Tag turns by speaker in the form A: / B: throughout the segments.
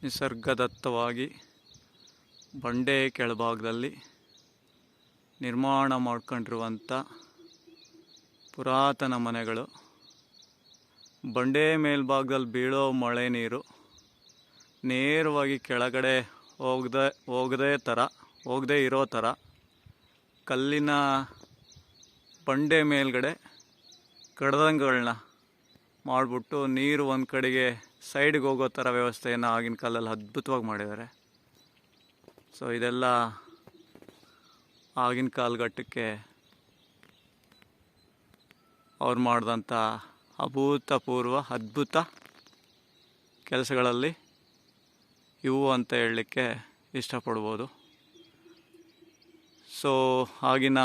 A: ನಿಸರ್ಗದತ್ತವಾಗಿ ಬಂಡೆ ಕೆಳಭಾಗದಲ್ಲಿ ನಿರ್ಮಾಣ ಮಾಡ್ಕೊಂಡಿರುವಂಥ ಪುರಾತನ ಮನೆಗಳು. ಬಂಡೆ ಮೇಲ್ಭಾಗದಲ್ಲಿ ಬೀಳೋ ಮಳೆ ನೀರು ನೇರವಾಗಿ ಕೆಳಗಡೆ ಹೋಗದೇ ಇರೋ ಥರ ಕಲ್ಲಿನ ಬಂಡೆ ಮೇಲ್ಗಡೆ ಕಡದಂಗಳನ್ನ ಮಾಡಿಬಿಟ್ಟು ನೀರು ಒಂದು ಕಡೆಗೆ ಸೈಡ್ಗೆ ಹೋಗೋ ಥರ ವ್ಯವಸ್ಥೆಯನ್ನು ಆಗಿನ ಕಾಲದಲ್ಲಿ ಅದ್ಭುತವಾಗಿ ಮಾಡಿದ್ದಾರೆ. ಸೊ ಇದೆಲ್ಲ ಆಗಿನ ಕಾಲಘಟ್ಟಕ್ಕೆ ಅವ್ರು ಮಾಡಿದಂಥ ಅಭೂತಪೂರ್ವ ಅದ್ಭುತ ಕೆಲಸಗಳಲ್ಲಿ ಇವು ಅಂತ ಹೇಳಲಿಕ್ಕೆ ಇಷ್ಟಪಡ್ಬೋದು. ಸೊ ಆಗಿನ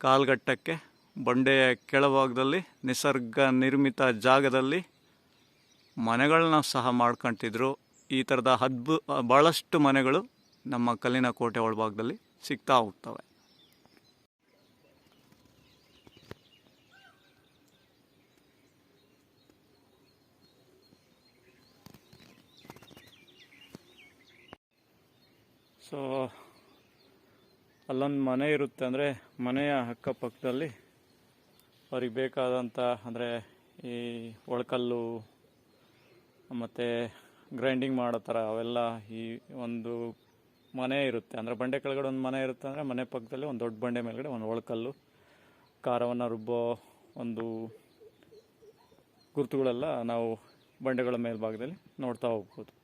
A: ಕಾಲಘಟ್ಟಕ್ಕೆ ಬಂಡೆಯ ಕೆಳಭಾಗದಲ್ಲಿ ನಿಸರ್ಗ ನಿರ್ಮಿತ ಜಾಗದಲ್ಲಿ ಮನೆಗಳನ್ನ ಸಹ ಮಾಡ್ಕೊತಿದ್ರು. ಈ ಥರದ ಭಾಳಷ್ಟು ಮನೆಗಳು ನಮ್ಮ ಕಲ್ಲಿನ ಕೋಟೆ ಒಳಭಾಗದಲ್ಲಿ ಸಿಗ್ತಾ ಹೋಗ್ತವೆ. ಸೊ ಅಲ್ಲೊಂದು ಮನೆ ಇರುತ್ತೆ, ಅಂದರೆ ಮನೆಯ ಅಕ್ಕಪಕ್ಕದಲ್ಲಿ ಅವ್ರಿಗೆ ಬೇಕಾದಂಥ ಅಂದರೆ ಈ ಒಳಕಲ್ಲು ಮತ್ತು ಗ್ರೈಂಡಿಂಗ್ ಮಾಡೋ ಥರ ಅವೆಲ್ಲ ಈ ಒಂದು ಮನೆ ಇರುತ್ತೆ. ಅಂದರೆ ಬಂಡೆ ಕೆಳಗಡೆ ಒಂದು ಮನೆ ಇರುತ್ತೆ, ಅಂದರೆ ಮನೆ ಪಕ್ಕದಲ್ಲಿ ಒಂದು ದೊಡ್ಡ ಬಂಡೆ ಮೇಲ್ಗಡೆ ಒಂದು ಒಳಕಲ್ಲು, ಖಾರವನ್ನು ರುಬ್ಬೋ ಒಂದು ಗುರುತುಗಳೆಲ್ಲ ನಾವು ಬಂಡೆಗಳ ಮೇಲ್ಭಾಗದಲ್ಲಿ ನೋಡ್ತಾ ಹೋಗ್ಬೋದು.